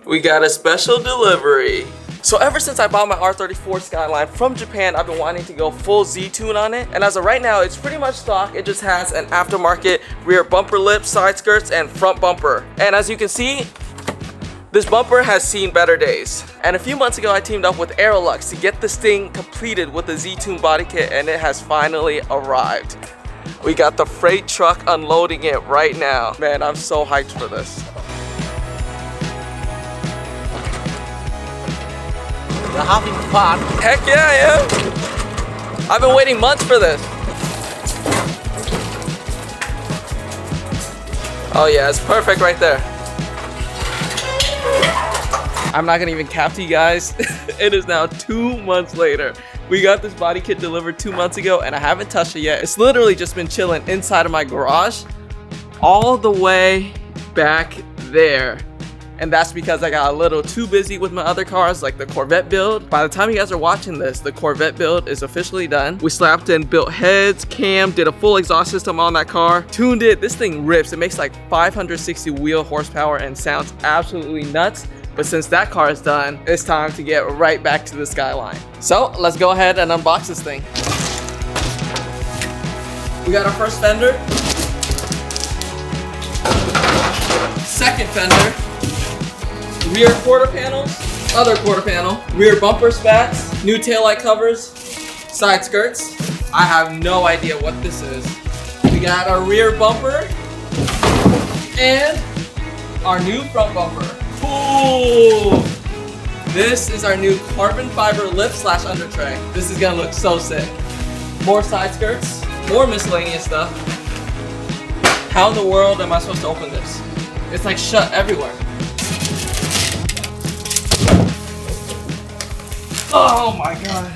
We got a special delivery. So ever since I bought my R34 Skyline from Japan, I've been wanting to go full Z-Tune on it. And as of right now, it's pretty much stock. It just has an aftermarket rear bumper lip, side skirts, and front bumper. And as you can see, this bumper has seen better days. And a few months ago, I teamed up with Aerolux to get this thing completed with the Z-Tune body kit, and it has finally arrived. We got the freight truck unloading it right now. Man, I'm so hyped for this. You're having fun? Heck yeah, I am. I've been waiting months for this. Oh yeah, it's perfect right there. I'm not gonna even cap to you guys. It is now 2 months later. We got this body kit delivered 2 months ago and I haven't touched it yet. It's literally just been chilling inside of my garage all the way back there. And that's because I got a little too busy with my other cars, like the Corvette build. By the time you guys are watching this, the Corvette build is officially done. We slapped in built heads, cam, did a full exhaust system on that car, tuned it. This thing rips. It makes like 560 wheel horsepower and sounds absolutely nuts. But since that car is done, it's time to get right back to the Skyline. So let's go ahead and unbox this thing. We got our first fender, second fender, rear quarter panels, other quarter panel, rear bumper spats, new taillight covers, side skirts. I have no idea what this is. We got our rear bumper and our new front bumper. Cool! This is our new carbon fiber lip slash under tray. This is gonna look so sick. More side skirts, more miscellaneous stuff. How in the world am I supposed to open this? It's like shut everywhere. Oh my god.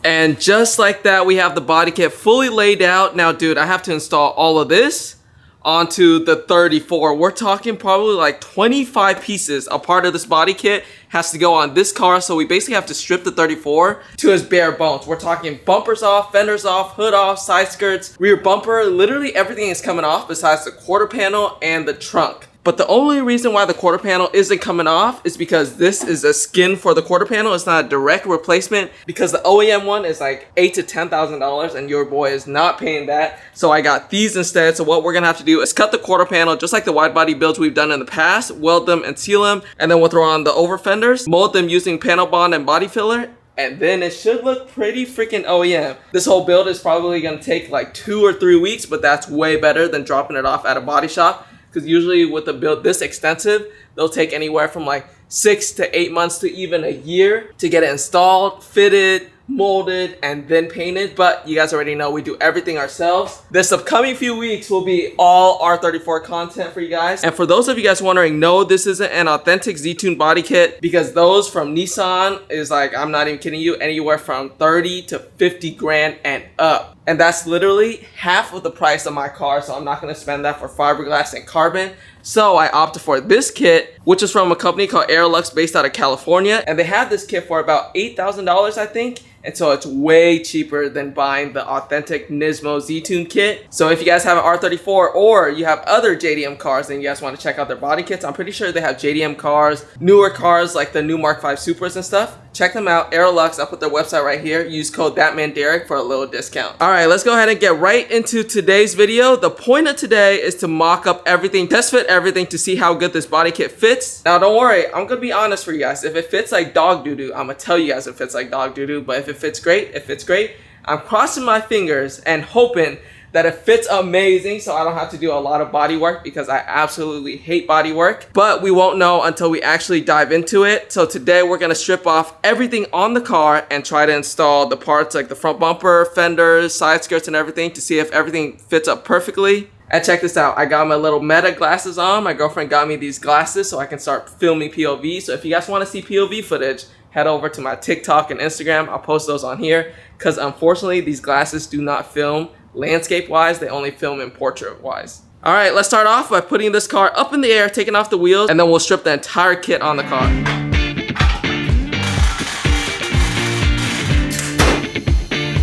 And just like that, we have the body kit fully laid out. Now, dude, I have to install all of this onto the 34. We're talking probably like 25 pieces. A part of this body kit has to go on this car. So we basically have to strip the 34 to its bare bones. We're talking bumpers off, fenders off, hood off, side skirts, rear bumper. Literally everything is coming off besides the quarter panel and the trunk. But the only reason why the quarter panel isn't coming off is because this is a skin for the quarter panel. It's not a direct replacement because the OEM one is like $8,000 to $10,000 and your boy is not paying that. So I got these instead. So what we're gonna have to do is cut the quarter panel just like the wide body builds we've done in the past, weld them and seal them, and then we'll throw on the over fenders, mold them using panel bond and body filler, and then it should look pretty freaking OEM. This whole build is probably gonna take like 2 or 3 weeks, but that's way better than dropping it off at a body shop. Because usually with a build this extensive, they'll take anywhere from like 6 to 8 months to even a year to get it installed, fitted, molded, and then painted. But you guys already know we do everything ourselves. This upcoming few weeks will be all R34 content for you guys. And for those of you guys wondering, no, this isn't an authentic Z-Tune body kit because those from Nissan is like, I'm not even kidding you, anywhere from 30 to 50 grand and up. And that's literally half of the price of my car, so I'm not gonna spend that for fiberglass and carbon. So I opted for this kit, which is from a company called Aerolux based out of California. And they had this kit for about $8,000, I think. And so it's way cheaper than buying the authentic Nismo Z-Tune kit. So if you guys have an R34 or you have other JDM cars and you guys want to check out their body kits, I'm pretty sure they have JDM cars, newer cars like the new Mark V Supras and stuff. Check them out. Aerolux, I'll put their website right here. Use code ThatManDerek for a little discount. All right, let's go ahead and get right into today's video. The point of today is to mock up everything, test fit everything to see how good this body kit fits. Now, don't worry. I'm going to be honest for you guys. If it fits like dog doo-doo, I'm going to tell you guys it fits like dog doo-doo. But if it fits great, it fits great. I'm crossing my fingers and hoping that it fits amazing so I don't have to do a lot of body work because I absolutely hate body work. But we won't know until we actually dive into it. So today we're gonna strip off everything on the car and try to install the parts like the front bumper, fenders, side skirts, and everything to see if everything fits up perfectly. And check this out, I got my little Meta glasses on. My girlfriend got me these glasses so I can start filming POV. So if you guys wanna see POV footage, head over to my TikTok and Instagram. I'll post those on here because unfortunately these glasses do not film landscape wise, they only film in portrait wise. All right, let's start off by putting this car up in the air, taking off the wheels, and then we'll strip the entire kit on the car.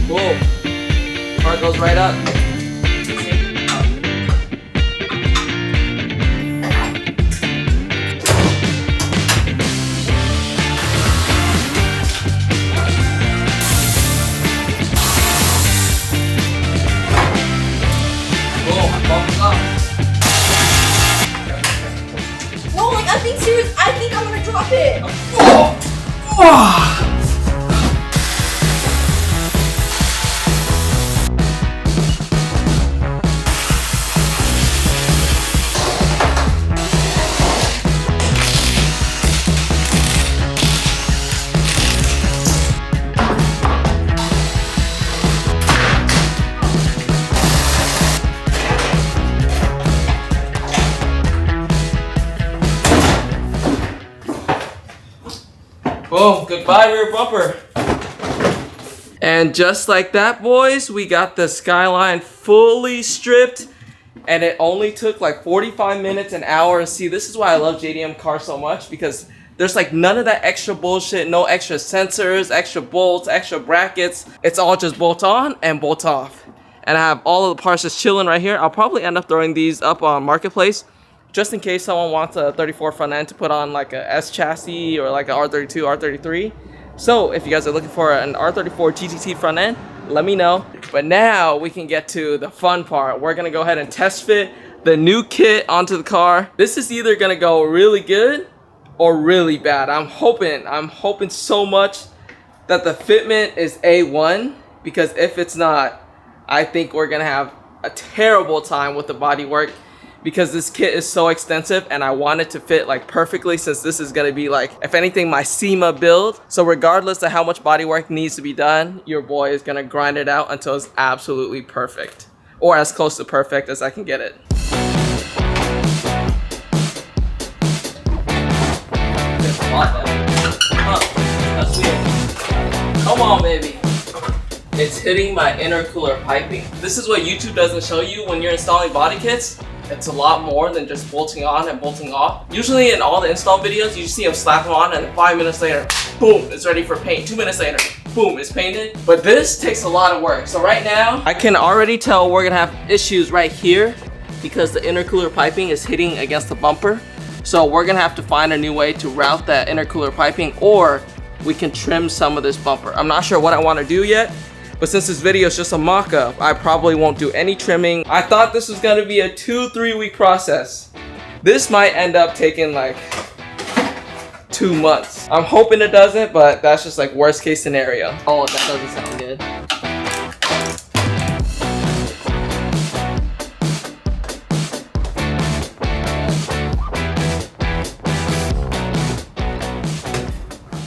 Cool. Car goes right up. think serious. I think I'm gonna drop it. Boom, goodbye rear bumper. And just like that, boys, we got the Skyline fully stripped, and it only took like 45 minutes, an hour. And see, this is why I love JDM cars so much, because there's like none of that extra bullshit, no extra sensors, extra bolts, extra brackets. It's all just bolt on and bolt off. And I have all of the parts just chilling right here. I'll probably end up throwing these up on Marketplace, just in case someone wants a 34 front end to put on like a S chassis or like a R32, R33. So if you guys are looking for an R34 GTT front end, let me know. But now we can get to the fun part. We're gonna go ahead and test fit the new kit onto the car. This is either gonna go really good or really bad. I'm hoping so much that the fitment is A1, because if it's not, I think we're gonna have a terrible time with the bodywork, because this kit is so extensive and I want it to fit like perfectly, since this is gonna be like, if anything, my SEMA build. So regardless of how much bodywork needs to be done, your boy is gonna grind it out until it's absolutely perfect, or as close to perfect as I can get it. That's weird. Come on, baby. It's hitting my intercooler piping. This is what YouTube doesn't show you when you're installing body kits. It's a lot more than just bolting on and bolting off. Usually in all the install videos, you see them slap them on and then 5 minutes later, boom, it's ready for paint. 2 minutes later, boom, it's painted. But this takes a lot of work. So right now, I can already tell we're gonna have issues right here because the intercooler piping is hitting against the bumper. So we're gonna have to find a new way to route that intercooler piping, or we can trim some of this bumper. I'm not sure what I wanna do yet, but since this video is just a mock-up, I probably won't do any trimming. I thought this was gonna be a 2-3 week process. This might end up taking like 2 months. I'm hoping it doesn't, but that's just like worst case scenario. Oh, that doesn't sound good.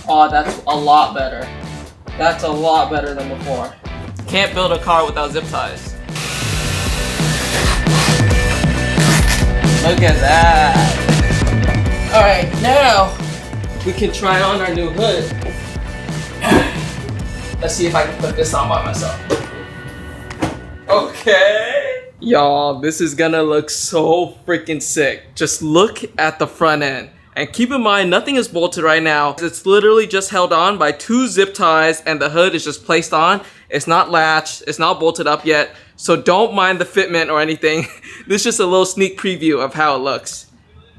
Oh, that's a lot better. That's a lot better than before. Can't build a car without zip ties. Look at that. All right, now we can try on our new hood. Let's see if I can put this on by myself. Okay. Y'all, this is gonna look so freaking sick. Just look at the front end. And keep in mind, nothing is bolted right now. It's literally just held on by 2 zip ties, and the hood is just placed on. It's not latched, it's not bolted up yet. So don't mind the fitment or anything. This is just a little sneak preview of how it looks.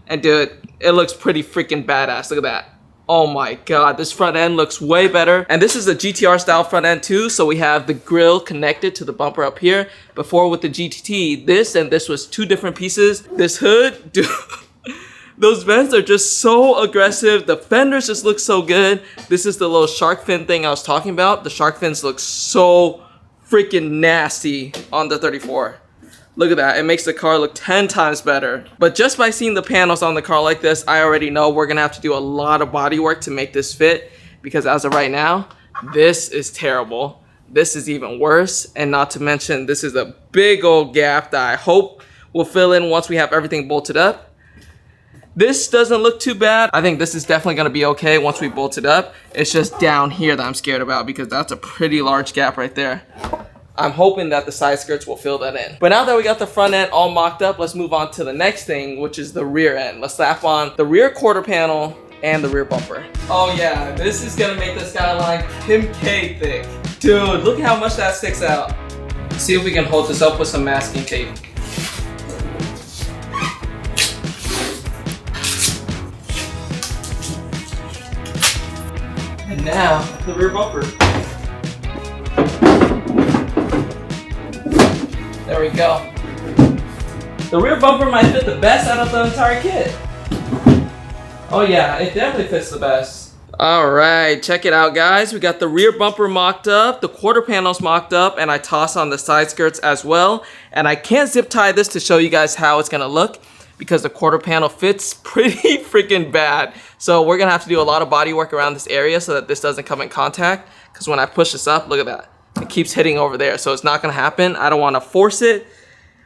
And dude, it looks pretty freaking badass. Look at that. Oh my god, this front end looks way better. And this is a GTR style front end too, so we have the grille connected to the bumper up here. Before with the GTT, this and this was 2 different pieces. This hood, dude. Those vents are just so aggressive. The fenders just look so good. This is the little shark fin thing I was talking about. The shark fins look so freaking nasty on the 34. Look at that. It makes the car look 10 times better. But just by seeing the panels on the car like this, I already know we're gonna have to do a lot of body work to make this fit, because as of right now, this is terrible. This is even worse. And not to mention, this is a big old gap that I hope will fill in once we have everything bolted up. This doesn't look too bad. I think this is definitely gonna be okay once we bolt it up. It's just down here that I'm scared about, because that's a pretty large gap right there. I'm hoping that the side skirts will fill that in. But now that we got the front end all mocked up, let's move on to the next thing, which is the rear end. Let's slap on the rear quarter panel and the rear bumper. Oh yeah, this is gonna make the Skyline Kim K thick. Dude, look how much that sticks out. Let's see if we can hold this up with some masking tape. And now, the rear bumper. There we go. The rear bumper might fit the best out of the entire kit. Oh yeah, it definitely fits the best. All right, check it out, guys. We got the rear bumper mocked up, the quarter panels mocked up, and I toss on the side skirts as well. And I can't zip tie this to show you guys how it's gonna look because the quarter panel fits pretty freaking bad. So we're gonna have to do a lot of body work around this area so that this doesn't come in contact. Because when I push this up, look at that. It keeps hitting over there, so it's not gonna happen. I don't wanna force it.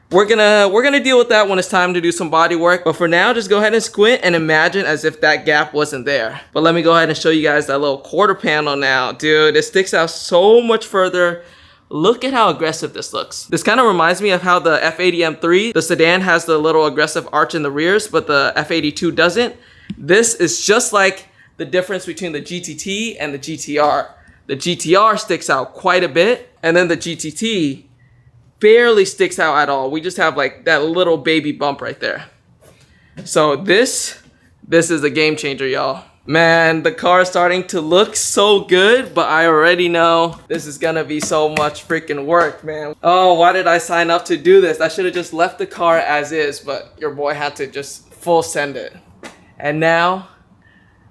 We're gonna deal with that when it's time to do some body work. But for now, just go ahead and squint and imagine as if that gap wasn't there. But let me go ahead and show you guys that little quarter panel now. Dude, it sticks out so much further. Look at how aggressive this looks. This kind of reminds me of how the F80 M3, the sedan has the little aggressive arch in the rears, but the F82 doesn't. This is just like the difference between the GTT and the GT-R. The GT-R sticks out quite a bit, and then the GTT barely sticks out at all. We just have like that little baby bump right there. So this is a game changer, y'all. Man, the car is starting to look so good, but I already know this is gonna be so much freaking work, man. Oh, why did I sign up to do this? I should have just left the car as is, but your boy had to just full send it. And now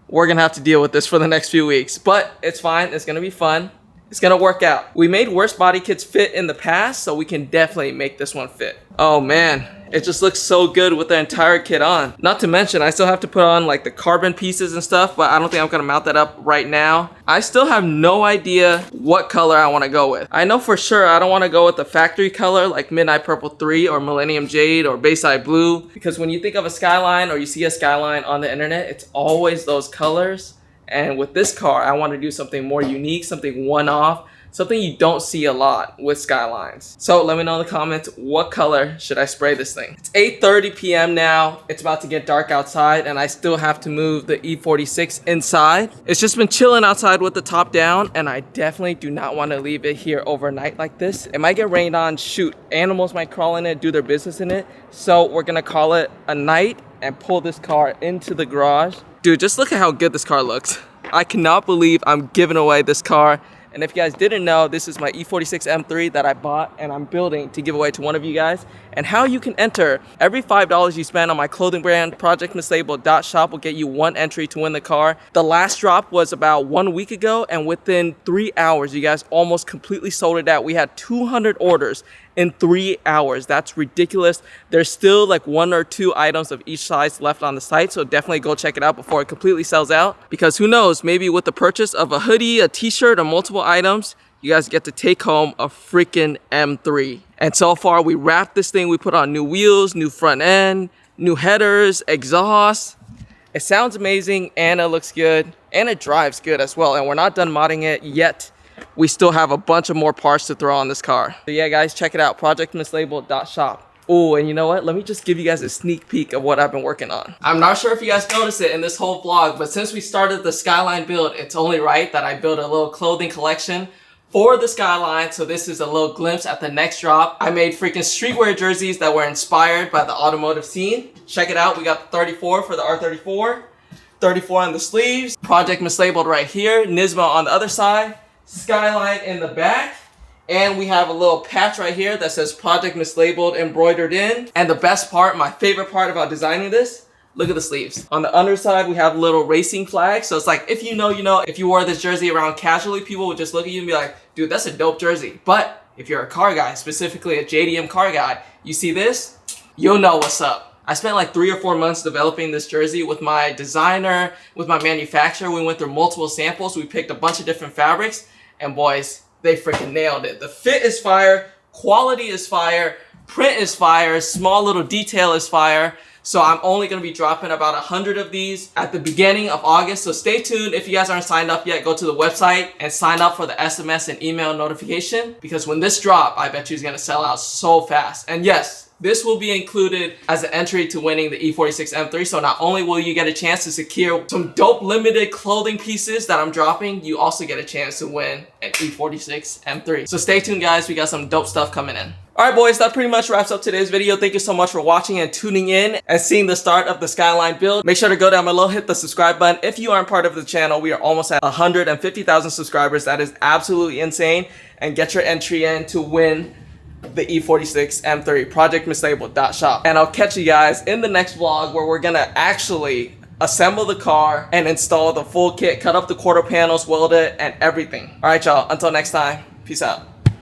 we're gonna have to deal with this for the next few weeks, but it's fine. It's gonna be fun. It's gonna work out. We made worse body kits fit in the past, so we can definitely make this one fit. Oh man, it just looks so good with the entire kit on. Not to mention, I still have to put on like the carbon pieces and stuff, but I don't think I'm gonna mount that up right now. I still have no idea what color I wanna go with. I know for sure I don't wanna go with the factory color like Midnight Purple 3 or Millennium Jade or Bayside Blue, because when you think of a Skyline or you see a Skyline on the internet, it's always those colors. And with this car, I want to do something more unique, something one-off, something you don't see a lot with Skylines. So let me know in the comments, what color should I spray this thing? It's 8:30 p.m. now. It's about to get dark outside, and I still have to move the E46 inside. It's just been chilling outside with the top down, and I definitely do not want to leave it here overnight like this. It might get rained on, shoot, animals might crawl in it, do their business in it. So we're gonna call it a night and pull this car into the garage. Dude, just look at how good this car looks. I cannot believe I'm giving away this car. And if you guys didn't know, this is my E46 M3 that I bought and I'm building to give away to one of you guys. And how you can enter, every $5 you spend on my clothing brand, projectmislabeled.shop will get you one entry to win the car. The last drop was about 1 week ago, and within 3 hours, you guys almost completely sold it out. We had 200 orders in 3 hours. That's ridiculous. There's still like 1 or 2 items of each size left on the site, so definitely go check it out before it completely sells out. Because who knows, maybe with the purchase of a hoodie, a t-shirt, or multiple items, you guys get to take home a freaking M3. And so far, we wrapped this thing, we put on new wheels, new front end, new headers, exhaust. It sounds amazing, and it looks good, and it drives good as well. And we're not done modding it yet. We still have a bunch of more parts to throw on this car. So yeah, guys, check it out, projectmislabeled.shop. Oh, and you know what? Let me just give you guys a sneak peek of what I've been working on. I'm not sure if you guys noticed it in this whole vlog, but since we started the Skyline build, it's only right that I build a little clothing collection for the Skyline. So this is a little glimpse at the next drop. I made freaking streetwear jerseys that were inspired by the automotive scene. Check it out. We got the 34 for the R34, 34 on the sleeves, Project Mislabeled right here, Nismo on the other side, Skyline in the back, and we have a little patch right here that says Project Mislabeled embroidered in. And the best part, my favorite part about designing this, look at the sleeves. On the underside, we have little racing flags. So it's like, if you know, you know. If you wore this jersey around casually, people would just look at you and be like, dude, that's a dope jersey. But if you're a car guy, specifically a JDM car guy, you see this, you'll know what's up. I spent like 3 or 4 months developing this jersey with my designer, with my manufacturer. We went through multiple samples. We picked a bunch of different fabrics, and boys, they freaking nailed it. The fit is fire, quality is fire, print is fire, small little detail is fire. So I'm only gonna be dropping about 100 of these at the beginning of August. So stay tuned. If you guys aren't signed up yet, go to the website and sign up for the SMS and email notification, because when this drop, I bet you it's gonna sell out so fast. And yes, this will be included as an entry to winning the E46 M3. So not only will you get a chance to secure some dope limited clothing pieces that I'm dropping, you also get a chance to win an E46 M3. So stay tuned, guys. We got some dope stuff coming in. All right, boys, that pretty much wraps up today's video. Thank you so much for watching and tuning in and seeing the start of the Skyline build. Make sure to go down below, hit the subscribe button. If you aren't part of the channel, we are almost at 150,000 subscribers. That is absolutely insane. And get your entry in to win the E46 M3, projectmislabeled.shop. And I'll catch you guys in the next vlog where we're gonna actually assemble the car, and install the full kit, cut up the quarter panels, weld it, and everything. All right, y'all. Until next time, peace out.